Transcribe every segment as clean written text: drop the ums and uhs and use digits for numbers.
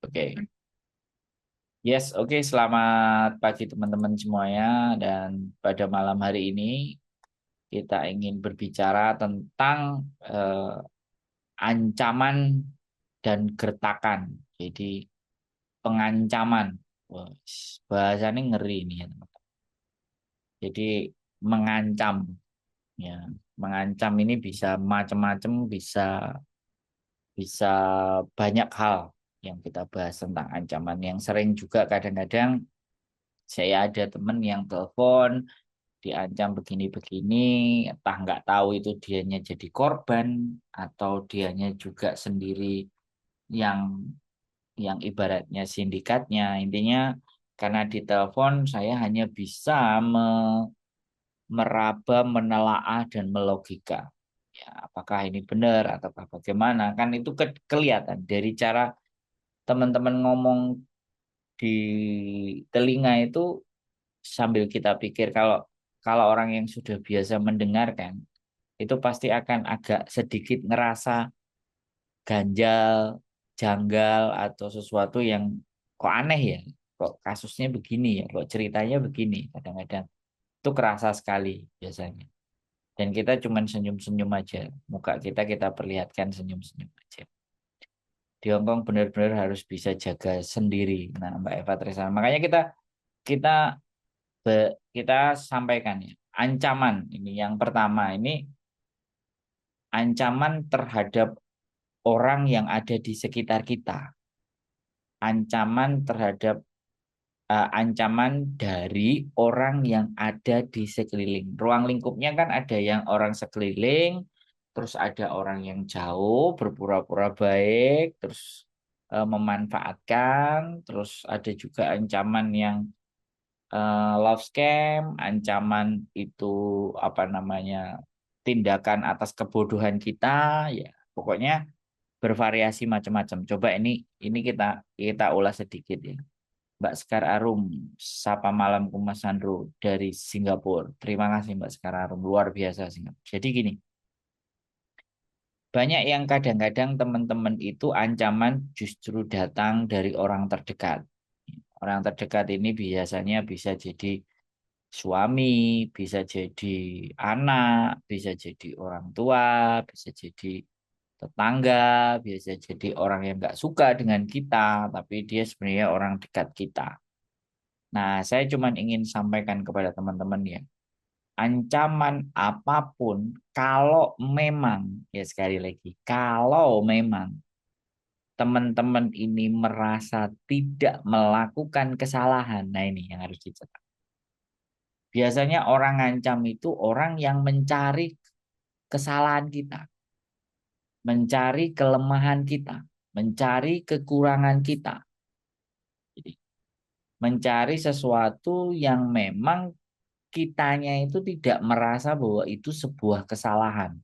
Oke. Yes, oke. Selamat pagi teman-teman semuanya. Dan pada malam hari ini kita ingin berbicara tentang ancaman dan gertakan. Jadi pengancaman. Wah, bahasanya ngeri ini ya teman-teman. Jadi mengancam, ya. Mengancam ini bisa macam-macam, bisa bisa banyak hal yang kita bahas tentang ancaman. Yang sering juga kadang-kadang saya ada temen yang telepon diancam begini-begini, entah nggak tahu itu dianya jadi korban atau dianya juga sendiri yang ibaratnya sindikatnya. Intinya karena ditelepon saya hanya bisa meraba, menelaah dan melogika. Ya, apakah ini benar atau bagaimana? Kan itu kelihatan dari cara teman-teman ngomong di telinga itu sambil kita pikir kalau orang yang sudah biasa mendengarkan itu pasti akan agak sedikit ngerasa ganjal, janggal atau sesuatu yang kok aneh ya, kok kasusnya begini ya, kok ceritanya begini. Kadang-kadang itu kerasa sekali biasanya. Dan kita cuman senyum-senyum aja, muka kita kita perlihatkan senyum-senyum aja. Di Hongkong benar-benar harus bisa jaga sendiri. Nah, Mbak Eva Trisana, makanya kita kita kita sampaikan ya. Ancaman ini yang pertama ini ancaman terhadap orang yang ada di sekitar kita. Ancaman terhadap ancaman dari orang yang ada di sekeliling. Ruang lingkupnya kan ada yang orang sekeliling, terus ada orang yang jauh berpura-pura baik, terus memanfaatkan, terus ada juga ancaman yang love scam, ancaman itu apa namanya tindakan atas kebodohan kita, ya pokoknya bervariasi macam-macam. Coba ini kita ulas sedikit ya. Mbak Sekar Arum, sapa malamku Mas Sandro dari Singapura. Terima kasih Mbak Sekar Arum, luar biasa Singapura. Jadi gini, banyak yang kadang-kadang teman-teman itu ancaman justru datang dari orang terdekat. Orang terdekat ini biasanya bisa jadi suami, bisa jadi anak, bisa jadi orang tua, bisa jadi tetangga, bisa jadi orang yang nggak suka dengan kita, tapi dia sebenarnya orang dekat kita. Nah, saya cuma ingin sampaikan kepada teman-teman ya, ancaman apapun, kalau memang, ya sekali lagi, kalau memang teman-teman ini merasa tidak melakukan kesalahan, nah ini yang harus dicatat. Biasanya orang ngancam itu orang yang mencari kesalahan kita, mencari kelemahan kita, mencari kekurangan kita. Jadi, mencari sesuatu yang memang kitanya itu tidak merasa bahwa itu sebuah kesalahan.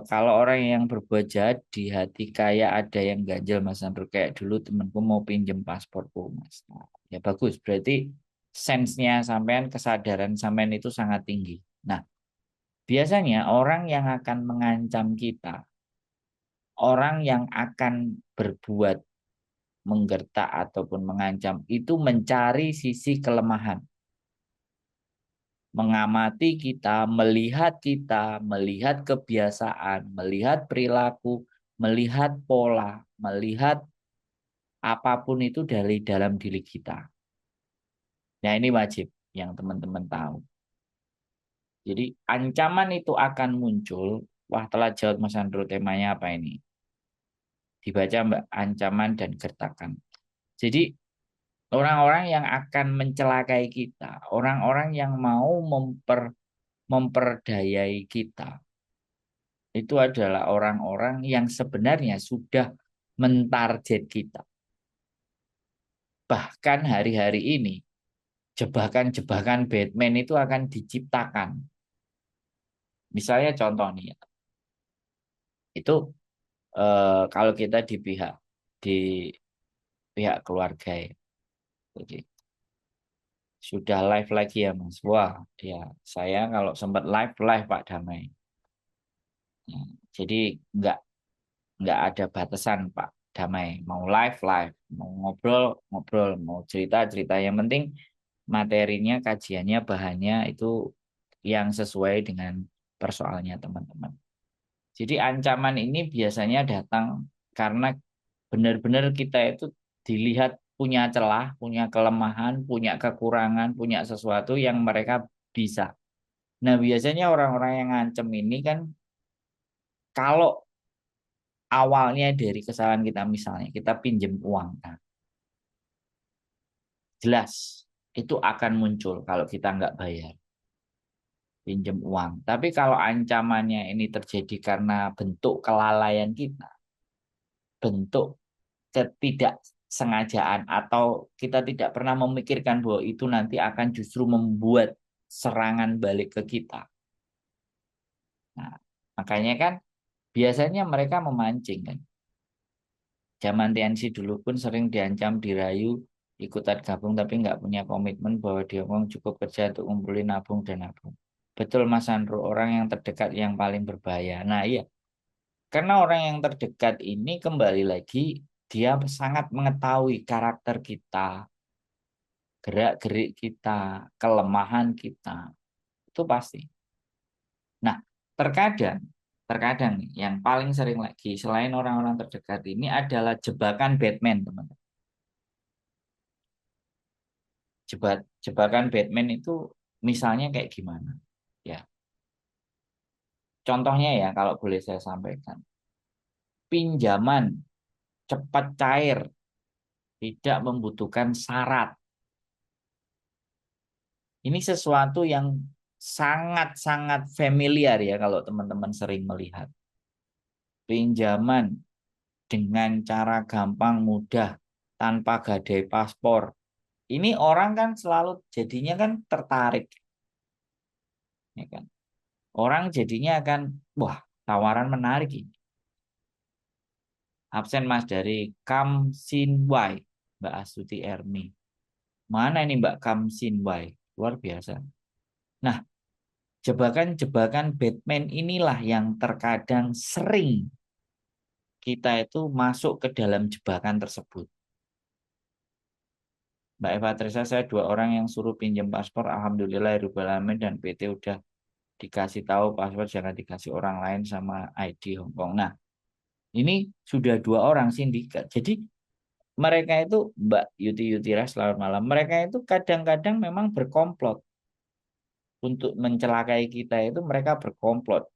Kalau orang yang berbuat jahat di hati kayak ada yang ganjel Mas Andrew, kayak dulu temanku mau pinjem pasporku Mas. Nah, ya bagus, berarti sensenya sampean, kesadaran sampean itu sangat tinggi. Nah, biasanya orang yang akan mengancam kita, orang yang akan berbuat menggertak ataupun mengancam itu mencari sisi kelemahan, mengamati kita, melihat kebiasaan, melihat perilaku, melihat pola, melihat apapun itu dari dalam diri kita. Nah, ini wajib yang teman-teman tahu. Jadi ancaman itu akan muncul. Wah, telah jawab Mas Andro, temanya apa ini? Dibaca Mbak, ancaman dan gertakan. Jadi orang-orang yang akan mencelakai kita, orang-orang yang mau memperdayai kita, itu adalah orang-orang yang sebenarnya sudah mentarget kita. Bahkan hari-hari ini, jebakan-jebakan Batman itu akan diciptakan. Misalnya contoh nih, ya, itu kalau kita di pihak keluarga ya, jadi sudah live lagi ya Mas. Wah, ya saya kalau sempat live live Pak Damai. Ya, jadi nggak nggak ada batasan Pak, damai. Mau live live, mau ngobrol ngobrol, mau cerita cerita. Yang penting materinya, kajiannya, bahannya itu yang sesuai dengan persoalannya teman-teman. Jadi ancaman ini biasanya datang karena benar-benar kita itu dilihat punya celah, punya kelemahan, punya kekurangan, punya sesuatu yang mereka bisa. Nah, biasanya orang-orang yang ngancem ini kan kalau awalnya dari kesalahan kita, misalnya kita pinjam uang, nah, jelas itu akan muncul kalau kita nggak bayar pinjam uang. Tapi kalau ancamannya ini terjadi karena bentuk kelalaian kita, bentuk ketidaksengajaan, atau kita tidak pernah memikirkan bahwa itu nanti akan justru membuat serangan balik ke kita. Nah, makanya kan biasanya mereka memancing kan. Zaman TNC dulu pun sering diancam, dirayu, ikutan gabung tapi nggak punya komitmen bahwa dia Hongkong cukup kerja untuk ngumpulin nabung dan nabung. Betul Mas Andro, orang yang terdekat yang paling berbahaya. Nah iya, karena orang yang terdekat ini kembali lagi, dia sangat mengetahui karakter kita, gerak-gerik kita, kelemahan kita. Itu pasti. Nah, terkadang, terkadang nih, yang paling sering lagi, selain orang-orang terdekat ini adalah jebakan Batman, teman-teman. Jebakan Batman itu misalnya kayak gimana? Ya, contohnya ya kalau boleh saya sampaikan. Pinjaman cepat cair, tidak membutuhkan syarat. Ini sesuatu yang sangat-sangat familiar ya kalau teman-teman sering melihat. Pinjaman dengan cara gampang, mudah, tanpa gadai paspor. Ini orang kan selalu jadinya kan tertarik, ya kan? Orang jadinya akan, wah, tawaran menarik ini. Absen Mas dari Kamsinwai, Mbak Astuti Ermi. Mana ini Mbak Kamsinwai? Luar biasa. Nah, jebakan-jebakan Batman inilah yang terkadang sering kita itu masuk ke dalam jebakan tersebut. Mbak Eva Teresa, saya dua orang yang suruh pinjam paspor. Alhamdulillah, Alamin, dan PT udah dikasih tahu paspor jangan dikasih orang lain sama ID Hongkong. Nah, ini sudah dua orang sindikat. Jadi mereka itu, Mbak Yuti Yutira, selamat malam. Mereka itu kadang-kadang memang berkomplot untuk mencelakai kita, itu mereka berkomplot.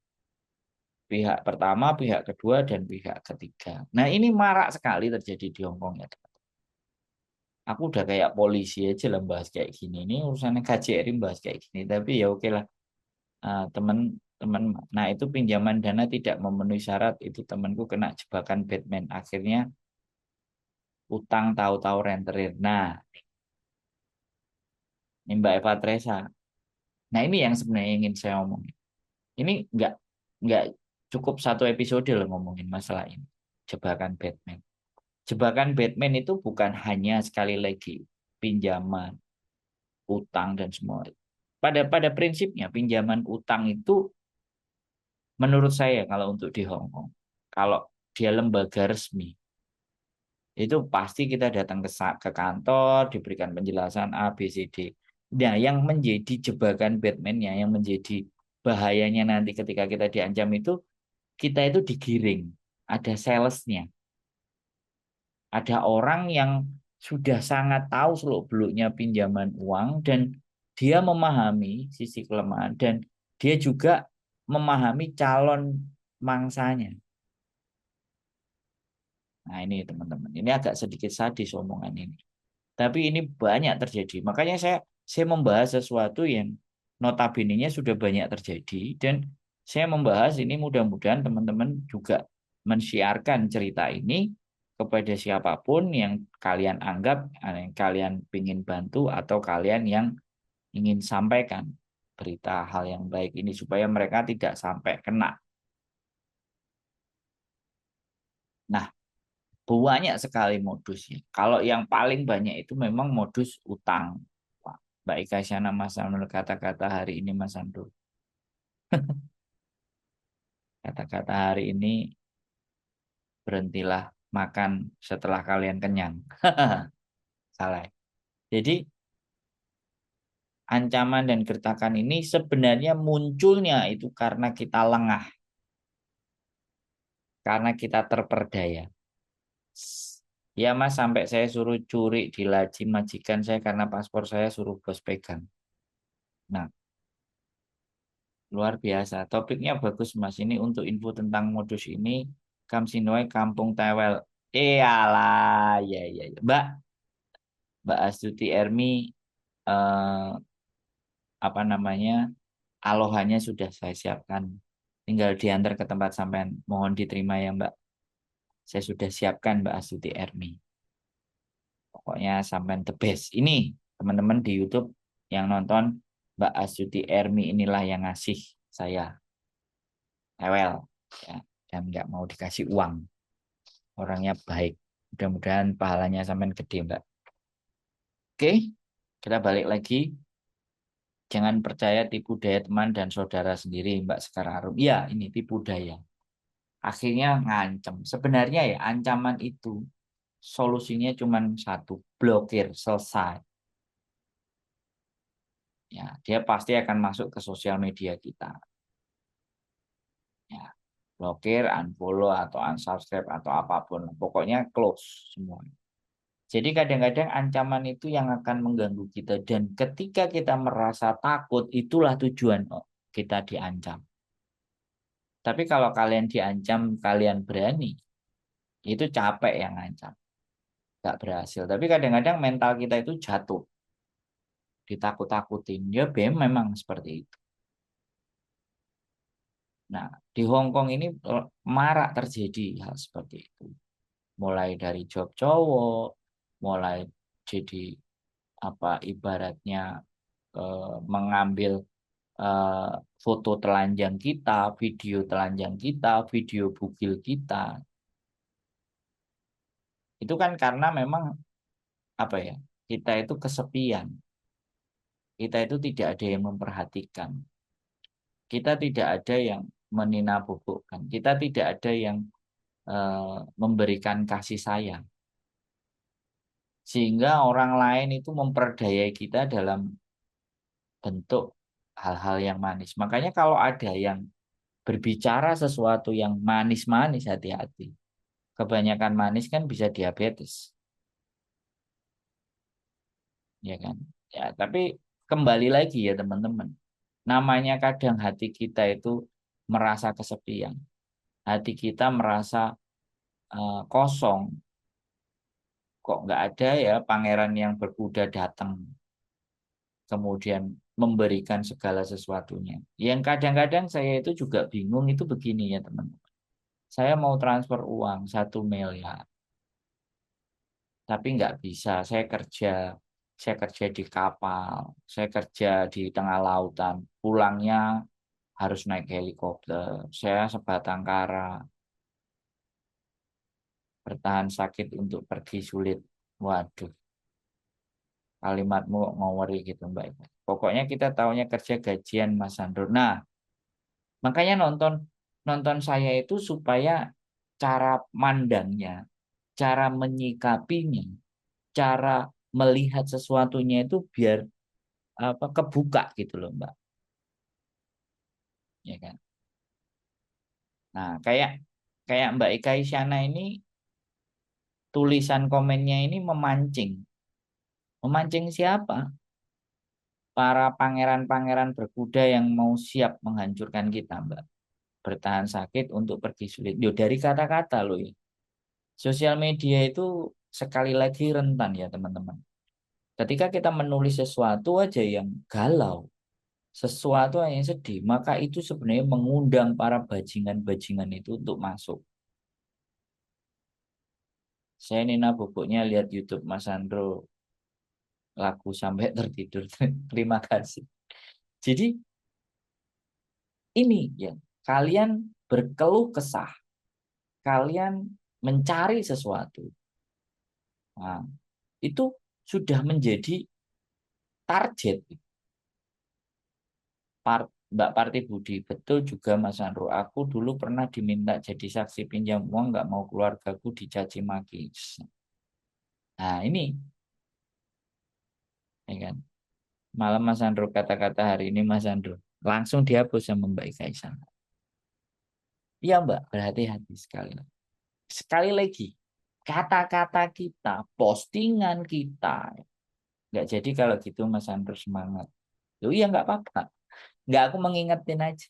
Pihak pertama, pihak kedua, dan pihak ketiga. Nah, ini marak sekali terjadi di Hongkong ya. Aku udah kayak polisi aja lah bahas kayak gini. Ini urusannya KJRI bahas kayak gini. Tapi ya oke lah. Teman-teman, nah itu pinjaman dana tidak memenuhi syarat. Itu temanku kena jebakan Batman. Akhirnya utang tahu-tahu rentenir. Nah, ini Mbak Eva Teresa. Nah, ini yang sebenarnya ingin saya omongin. Ini nggak cukup satu episode loh ngomongin masalah ini. Jebakan Batman. Jebakan Batman itu bukan hanya sekali lagi pinjaman, utang dan semua. Pada prinsipnya pinjaman utang itu menurut saya kalau untuk di Hong Kong, kalau dia lembaga resmi, itu pasti kita datang ke kantor, diberikan penjelasan A, B, C, D. Nah, yang menjadi jebakan Batman-nya, yang menjadi bahayanya nanti ketika kita diancam itu, kita itu digiring. Ada salesnya. Ada orang yang sudah sangat tahu seluk-beluknya pinjaman uang dan dia memahami sisi kelemahan dan dia juga memahami calon mangsanya. Nah ini teman-teman, ini agak sedikit sadis omongan ini. Tapi ini banyak terjadi. Makanya saya membahas sesuatu yang notabene-nya sudah banyak terjadi dan saya membahas ini mudah-mudahan teman-teman juga mensiarkan cerita ini kepada siapapun yang kalian anggap, yang kalian ingin bantu atau kalian yang ingin sampaikan berita hal yang baik ini supaya mereka tidak sampai kena. Nah, banyak sekali modusnya. Kalau yang paling banyak itu memang modus utang. Wah, Mbak Ika Isyana, Mas Amnul, kata-kata hari ini Mas Andul. Kata-kata hari ini berhentilah makan setelah kalian kenyang. Salah. Jadi ancaman dan gertakan ini sebenarnya munculnya itu karena kita lengah, karena kita terperdaya. Ya mas, sampai saya suruh curi di laci majikan saya karena paspor saya suruh bos pegang. Nah, luar biasa. Topiknya bagus mas. Ini untuk info tentang modus ini. Kamsinoe Kampung Tewel. Iyalah, ya ya ya. Mbak Astuti Ermi, eh, apa namanya, alohannya sudah saya siapkan. Tinggal diantar ke tempat sampean. Mohon diterima ya Mbak. Saya sudah siapkan Mbak Astuti Ermi. Pokoknya sampean the best. Ini teman-teman di YouTube yang nonton, Mbak Astuti Ermi inilah yang ngasih saya ewel ya, dan nggak mau dikasih uang. Orangnya baik. Mudah-mudahan pahalanya sampean gede Mbak. Oke, kita balik lagi. Jangan percaya tipu daya teman dan saudara sendiri, Mbak Sekar Arum. Iya, ini tipu daya. Akhirnya ngancem. Sebenarnya ya ancaman itu solusinya cuma satu, blokir, selesai. Ya, dia pasti akan masuk ke sosial media kita. Ya, blokir, unfollow atau unsubscribe atau apapun. Pokoknya close semua. Jadi kadang-kadang ancaman itu yang akan mengganggu kita dan ketika kita merasa takut itulah tujuan kita diancam. Tapi kalau kalian diancam, kalian berani, itu capek yang ngancam, nggak berhasil. Tapi kadang-kadang mental kita itu jatuh, ditakut-takutin. Ya, BEM memang seperti itu. Nah, di Hong Kong ini marak terjadi hal seperti itu. Mulai dari job cowok, mulai jadi apa ibaratnya mengambil eh, foto telanjang kita, video telanjang kita, video bugil kita. Itu kan karena memang apa ya? Kita itu kesepian. Kita itu tidak ada yang memperhatikan. Kita tidak ada yang meninabobokkan. Kita tidak ada yang memberikan kasih sayang. Sehingga orang lain itu memperdayai kita dalam bentuk hal-hal yang manis. Makanya kalau ada yang berbicara sesuatu yang manis-manis, hati-hati. Kebanyakan manis kan bisa diabetes, ya kan? Ya, tapi kembali lagi ya teman-teman. Namanya kadang hati kita itu merasa kesepian. Hati kita merasa kosong. Kok nggak ada ya pangeran yang berkuda datang kemudian memberikan segala sesuatunya. Yang kadang-kadang saya itu juga bingung itu begini ya teman-teman. Saya mau transfer uang 1 miliar, tapi nggak bisa. Saya kerja di kapal, saya kerja di tengah lautan. Pulangnya harus naik helikopter. Saya sebatang kara, bertahan sakit untuk pergi sulit. Waduh, kalimatmu ngawari gitu Mbak. Pokoknya kita tahunya kerja gajian Mas Sandro. Nah, makanya nonton nonton saya itu supaya cara mandangnya, cara menyikapinya, cara melihat sesuatunya itu biar apa kebuka gitu loh Mbak, ya kan. Nah, kayak kayak Mbak Eka Isyana ini tulisan komennya ini memancing. Memancing siapa? Para pangeran-pangeran berkuda yang mau siap menghancurkan kita, Mbak. Bertahan sakit untuk pergi sulit. Yo, dari kata-kata loh ya. Sosial media itu sekali lagi rentan ya teman-teman. Ketika kita menulis sesuatu aja yang galau, sesuatu yang sedih, maka itu sebenarnya mengundang para bajingan-bajingan itu untuk masuk. Saya Nina Boboknya lihat YouTube Mas Sandro lagu sampai tertidur. Terima kasih. Jadi ini ya, kalian berkeluh kesah, kalian mencari sesuatu. Nah, itu sudah menjadi target Mbak Parti Budi, betul juga Mas Andro. Aku dulu pernah diminta jadi saksi pinjam uang, nggak mau keluargaku dicaci maki. Nah ini, ya kan. Malam Mas Andro kata-kata hari ini Mas Andro langsung dihapus sama Mbak Kaisang. Iya Mbak, berhati-hati sekali. Sekali lagi, kata-kata kita, postingan kita, nggak jadi kalau gitu Mas Andro semangat. Loh iya nggak apa-apa. Nggak, aku mengingetin aja.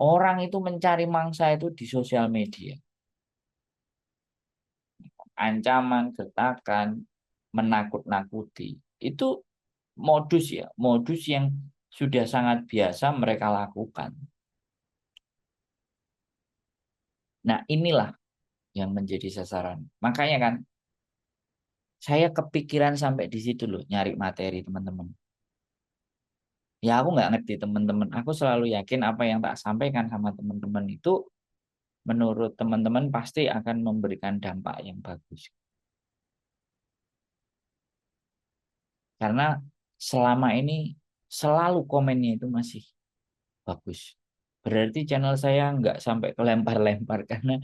Orang itu mencari mangsa itu di sosial media. Ancaman, getakan, menakut-nakuti. Itu modus ya, modus yang sudah sangat biasa mereka lakukan. Nah, inilah yang menjadi sasaran. Makanya kan saya kepikiran sampai di situ loh, nyari materi teman-teman. Ya aku nggak ngerti teman-teman. Aku selalu yakin apa yang tak sampaikan sama teman-teman itu menurut teman-teman pasti akan memberikan dampak yang bagus. Karena selama ini selalu komennya itu masih bagus. Berarti channel saya nggak sampai kelempar-lempar karena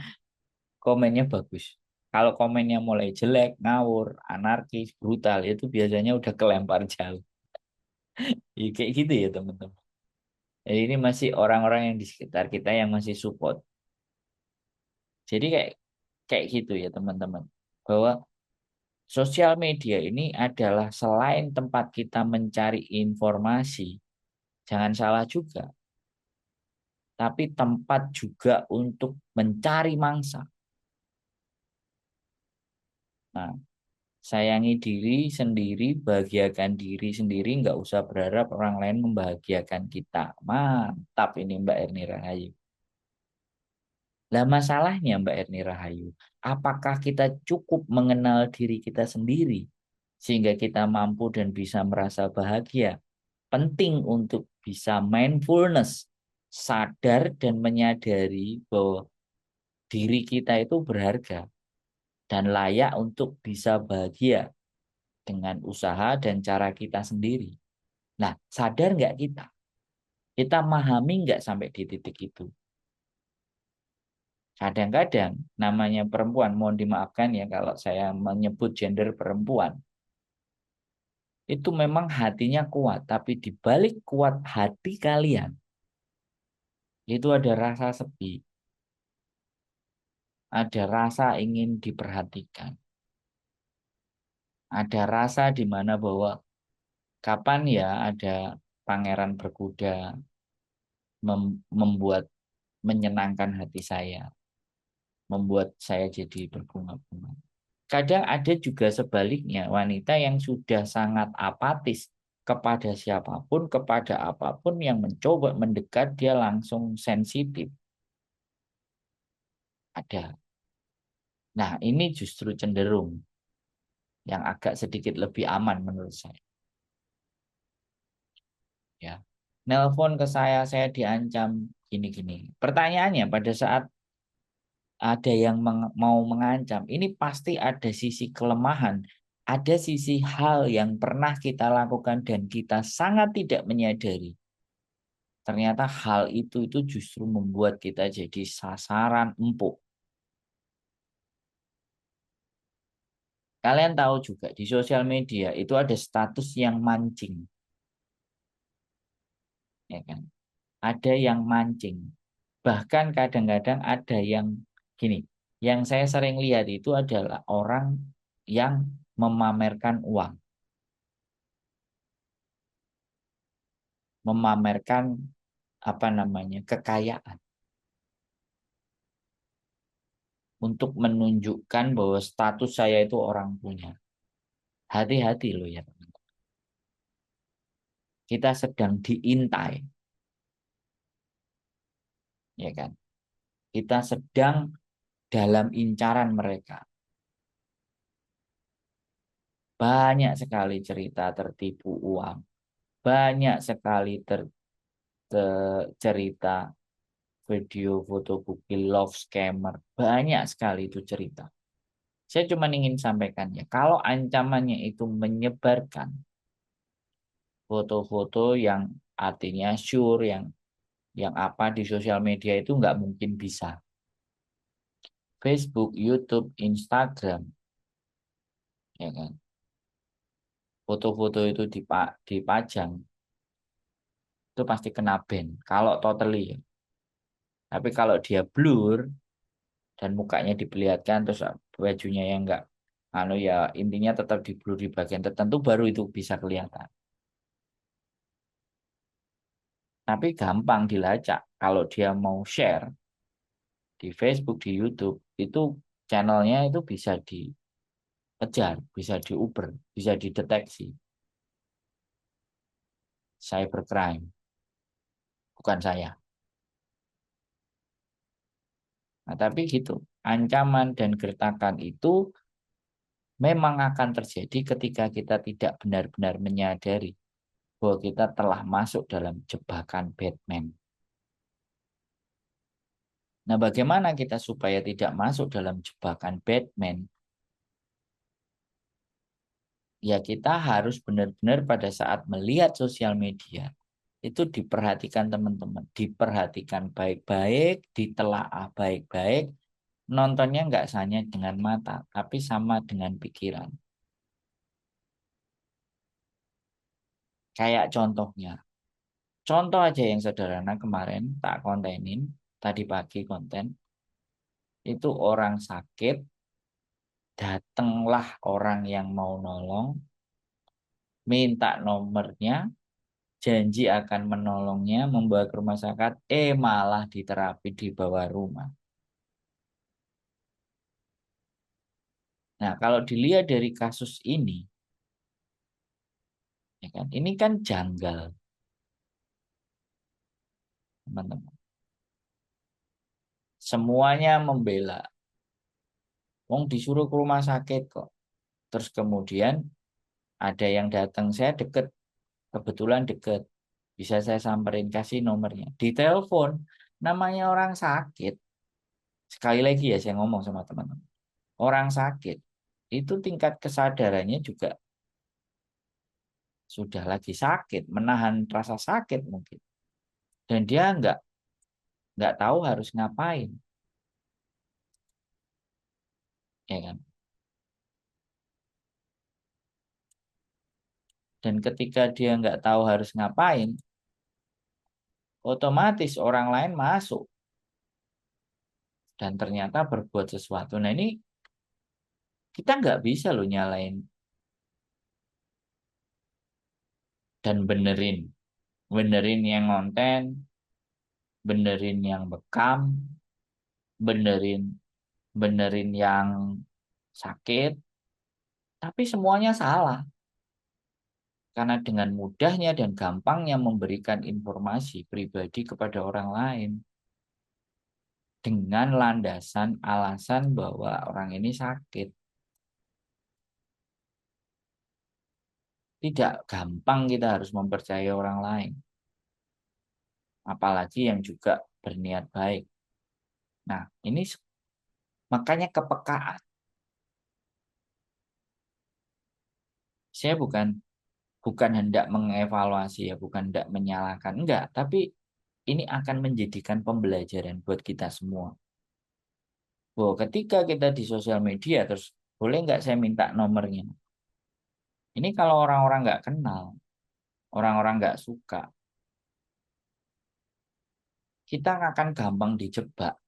komennya bagus. Kalau komennya mulai jelek, ngawur, anarkis, brutal, itu biasanya udah kelempar jauh. Ya, kayak gitu ya teman-teman. Jadi ini masih orang-orang yang di sekitar kita yang masih support. Jadi kayak kayak gitu ya teman-teman. Bahwa sosial media ini adalah selain tempat kita mencari informasi, jangan salah juga, tapi tempat juga untuk mencari mangsa. Nah, sayangi diri sendiri, bahagiakan diri sendiri, nggak usah berharap orang lain membahagiakan kita. Mantap ini Mbak Erni Rahayu. Lah masalahnya Mbak Erni Rahayu, apakah kita cukup mengenal diri kita sendiri sehingga kita mampu dan bisa merasa bahagia? Penting untuk bisa mindfulness, sadar dan menyadari bahwa diri kita itu berharga dan layak untuk bisa bahagia dengan usaha dan cara kita sendiri. Nah, sadar nggak kita? Kita memahami nggak sampai di titik itu? Kadang-kadang namanya perempuan, mohon dimaafkan ya kalau saya menyebut gender perempuan, itu memang hatinya kuat, tapi di balik kuat hati kalian, itu ada rasa sepi, ada rasa ingin diperhatikan, ada rasa di mana bahwa kapan ya ada pangeran berkuda membuat menyenangkan hati saya, membuat saya jadi berbunga-bunga. Kadang ada juga sebaliknya, wanita yang sudah sangat apatis kepada siapapun, kepada apapun yang mencoba mendekat, dia langsung sensitif. Ada. Nah, ini justru cenderung yang agak sedikit lebih aman menurut saya. Ya. Nelpon ke saya diancam gini-gini. Pertanyaannya pada saat ada yang mau mengancam, ini pasti ada sisi kelemahan, ada sisi hal yang pernah kita lakukan dan kita sangat tidak menyadari. Ternyata hal itu justru membuat kita jadi sasaran empuk. Kalian tahu juga di sosial media itu ada status yang mancing, ya kan? Ada yang mancing. Bahkan kadang-kadang ada yang gini, yang saya sering lihat itu adalah orang yang memamerkan uang, memamerkan apa namanya kekayaan untuk menunjukkan bahwa status saya itu orang punya. Hati-hati loh ya teman. Kita sedang diintai, ya kan? Kita sedang dalam incaran mereka. Banyak sekali cerita tertipu uang, banyak sekali cerita video foto bukti love scammer, banyak sekali itu cerita. Saya cuma ingin sampaikan ya, kalau ancamannya itu menyebarkan foto-foto yang artinya sure, yang apa di sosial media itu nggak mungkin bisa. Facebook, YouTube, Instagram, ya kan. Foto-foto itu dipajang, itu pasti kena ban. Kalau totally ya. Tapi kalau dia blur dan mukanya diperlihatkan terus bajunya yang enggak, anu ya intinya tetap di blur di bagian tertentu baru itu bisa kelihatan. Tapi gampang dilacak. Kalau dia mau share di Facebook, di YouTube, itu channelnya itu bisa dikejar, bisa diuber, bisa dideteksi. Cybercrime, bukan saya. Nah, tapi gitu, ancaman dan gertakan itu memang akan terjadi ketika kita tidak benar-benar menyadari bahwa kita telah masuk dalam jebakan Batman. Nah, bagaimana kita supaya tidak masuk dalam jebakan Batman? Ya, kita harus benar-benar pada saat melihat sosial media, itu diperhatikan teman-teman. Diperhatikan baik-baik, ditelaah baik-baik, nontonnya nggak hanya dengan mata, tapi sama dengan pikiran. Kayak contohnya, contoh aja yang sederhana kemarin tak kontenin, tadi pagi konten, itu orang sakit, datanglah orang yang mau nolong, minta nomornya, janji akan menolongnya, membawa ke rumah sakit, malah diterapi di bawah rumah. Nah, kalau dilihat dari kasus ini, ya kan, ini kan janggal, teman-teman. Semuanya membela. Wong disuruh ke rumah sakit kok. Terus kemudian ada yang datang, saya deket, kebetulan deket. Bisa saya samperin, kasih nomornya. Di telepon, namanya orang sakit. Sekali lagi ya saya ngomong sama teman-teman. Orang sakit, itu tingkat kesadarannya juga sudah lagi sakit, menahan rasa sakit mungkin. Dan dia nggak tahu harus ngapain, ya kan? Dan ketika dia nggak tahu harus ngapain, otomatis orang lain masuk dan ternyata berbuat sesuatu. Nah ini kita nggak bisa loh nyalain dan benerin yang konten, benerin yang bekam, benerin benerin yang sakit, tapi semuanya salah. Karena dengan mudahnya dan gampangnya memberikan informasi pribadi kepada orang lain dengan landasan alasan bahwa orang ini sakit. Tidak gampang kita harus mempercayai orang lain, apalagi yang juga berniat baik. Nah, ini makanya kepekaan. Saya bukan hendak mengevaluasi ya, bukan hendak menyalahkan, enggak, tapi ini akan menjadikan pembelajaran buat kita semua. Bahwa ketika kita di sosial media, terus boleh nggak saya minta nomornya? Ini kalau orang-orang nggak kenal, orang-orang nggak suka, kita akan gampang dijebak,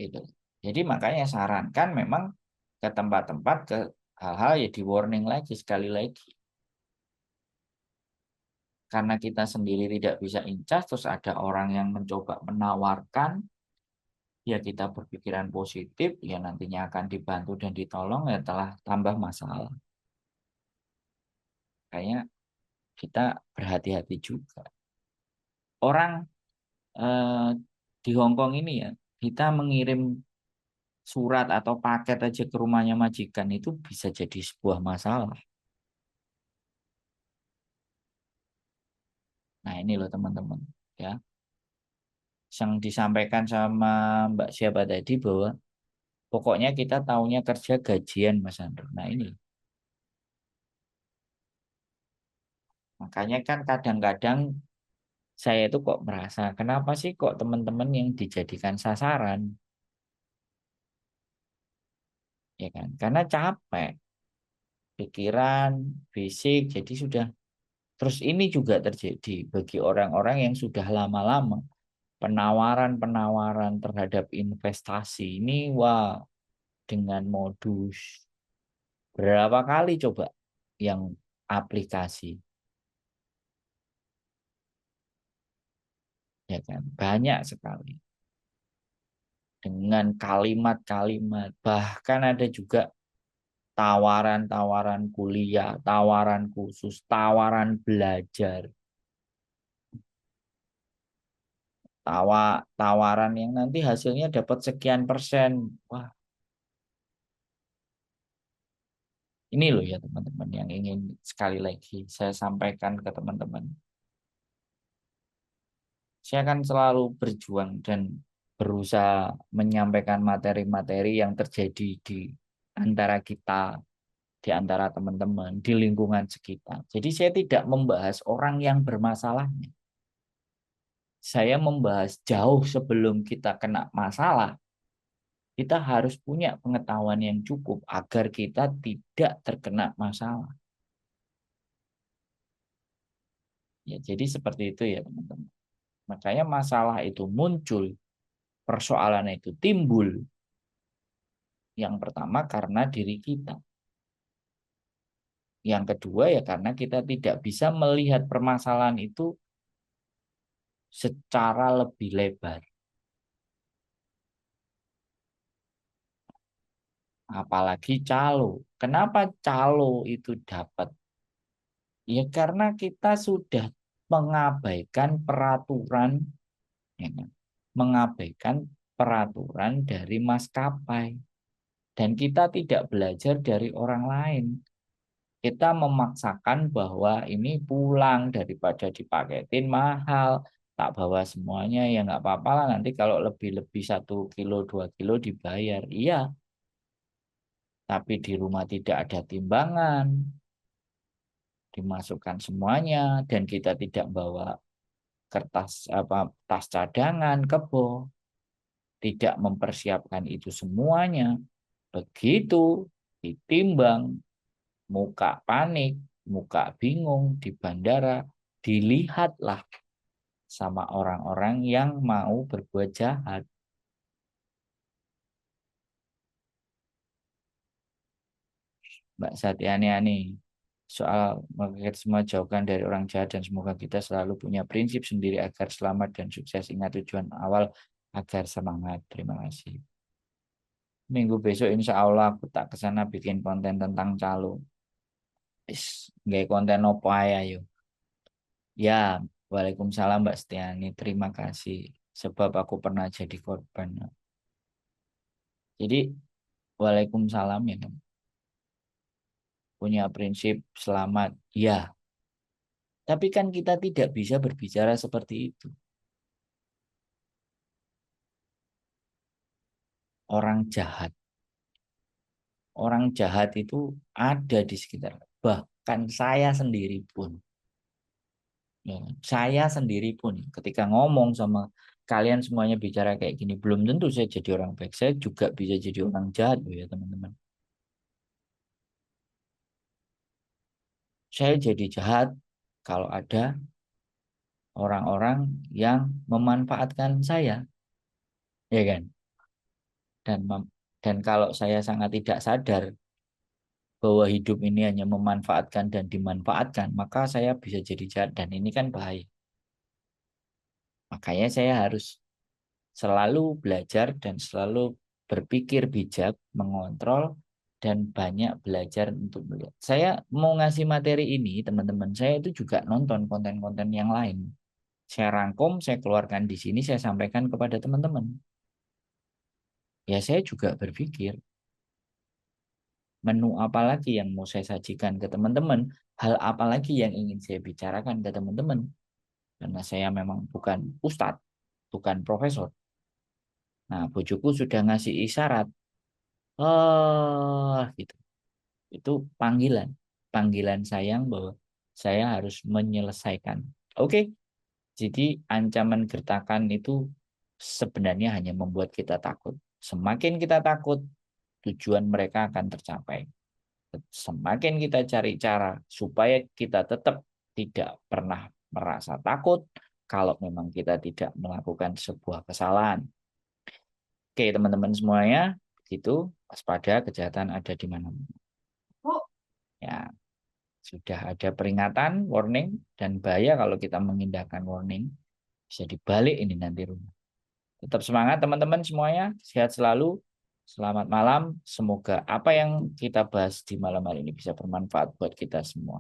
gitu. Jadi makanya sarankan memang ke tempat-tempat, ke hal-hal ya di warning lagi sekali lagi. Karena kita sendiri tidak bisa incas, terus ada orang yang mencoba menawarkan, ya kita berpikiran positif, ya nantinya akan dibantu dan ditolong, ya telah tambah masalah. Kayaknya kita berhati-hati juga. Orang eh, di Hong Kong ini ya, kita mengirim surat atau paket aja ke rumahnya majikan itu bisa jadi sebuah masalah. Nah ini loh teman-teman, ya, yang disampaikan sama Mbak siapa tadi bahwa pokoknya kita taunya kerja gajian Mas Andro. Nah ini Makanya kan kadang-kadang saya itu kok merasa, kenapa sih kok teman-teman yang dijadikan sasaran, ya kan? Karena capek, pikiran, fisik, jadi sudah. Terus ini juga terjadi bagi orang-orang yang sudah lama-lama penawaran-penawaran terhadap investasi ini, wah, dengan modus berapa kali coba yang aplikasi, ya kan? Banyak sekali dengan kalimat-kalimat, bahkan ada juga tawaran-tawaran kuliah, tawaran khusus, tawaran belajar, tawaran yang nanti hasilnya dapat sekian persen. Wah, ini loh ya teman-teman yang ingin sekali lagi saya sampaikan ke teman-teman. Saya akan selalu berjuang dan berusaha menyampaikan materi-materi yang terjadi di antara kita, di antara teman-teman, di lingkungan sekitar. Jadi saya tidak membahas orang yang bermasalahnya. Saya membahas jauh sebelum kita kena masalah. Kita harus punya pengetahuan yang cukup agar kita tidak terkena masalah. Ya, jadi seperti itu ya teman-teman. Makanya masalah itu muncul, persoalan itu timbul. Yang pertama karena diri kita. Yang kedua ya karena kita tidak bisa melihat permasalahan itu secara lebih lebar. Apalagi calo. Kenapa calo itu dapat? Ya karena kita sudah mengabaikan peraturan, ya kan? Mengabaikan peraturan dari maskapai. Dan kita tidak belajar dari orang lain. Kita memaksakan bahwa ini pulang daripada dipaketin mahal, tak bawa semuanya ya nggak apa-apa lah, nanti kalau lebih-lebih 1 kilo 2 kilo dibayar. Iya, tapi di rumah tidak ada timbangan, dimasukkan semuanya, dan kita tidak bawa kertas apa tas cadangan, kebo, tidak mempersiapkan itu semuanya. Begitu ditimbang, muka panik, muka bingung di bandara, dilihatlah sama orang-orang yang mau berbuat jahat. Mbak Satyani Ani, soal mengakhiri semua jauhkan dari orang jahat dan semoga kita selalu punya prinsip sendiri agar selamat dan sukses. Ingat tujuan awal agar semangat. Terima kasih. Minggu besok insya Allah aku tak kesana bikin konten tentang calo. Is, nggak konten apa ya yuk. Ya, Waalaikumsalam Mbak Setiani. Terima kasih. Sebab aku pernah jadi korban. Jadi, Waalaikumsalam ya kan. Punya prinsip selamat. Ya, tapi kan kita tidak bisa berbicara seperti itu. Orang jahat. Orang jahat itu ada di sekitar. Bahkan saya sendiri pun. Ya, saya sendiri pun ketika ngomong sama kalian semuanya bicara kayak gini. Belum tentu saya jadi orang baik. Saya juga bisa jadi orang jahat loh ya teman-teman. Saya jadi jahat kalau ada orang-orang yang memanfaatkan saya. Ya kan? Dan dan kalau saya sangat tidak sadar bahwa hidup ini hanya memanfaatkan dan dimanfaatkan, maka saya bisa jadi jahat dan ini kan bahaya. Makanya saya harus selalu belajar dan selalu berpikir bijak, mengontrol dan banyak belajar untuk melihat. Saya mau ngasih materi ini, teman-teman, saya itu juga nonton konten-konten yang lain. Saya rangkum, saya keluarkan di sini, saya sampaikan kepada teman-teman. Ya saya juga berpikir, menu apa lagi yang mau saya sajikan ke teman-teman, hal apa lagi yang ingin saya bicarakan ke teman-teman. Karena saya memang bukan ustadz, bukan profesor. Nah, bojoku sudah ngasih isyarat. Oh, gitu. Itu panggilan. Panggilan sayang bahwa saya harus menyelesaikan. Oke, jadi ancaman gertakan itu sebenarnya hanya membuat kita takut. Semakin kita takut, tujuan mereka akan tercapai. Semakin kita cari cara supaya kita tetap tidak pernah merasa takut kalau memang kita tidak melakukan sebuah kesalahan. Oke, teman-teman semuanya, itu waspada, kejahatan ada di mana-mana. Ya, sudah ada peringatan, warning, dan bahaya kalau kita mengindahkan warning. Bisa dibalik ini nanti rumah. Tetap semangat teman-teman semuanya, sehat selalu. Selamat malam, semoga apa yang kita bahas di malam hari ini bisa bermanfaat buat kita semua.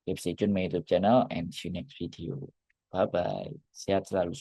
Keep stay tune my YouTube channel and see you next video. Bye-bye. Sehat selalu semua.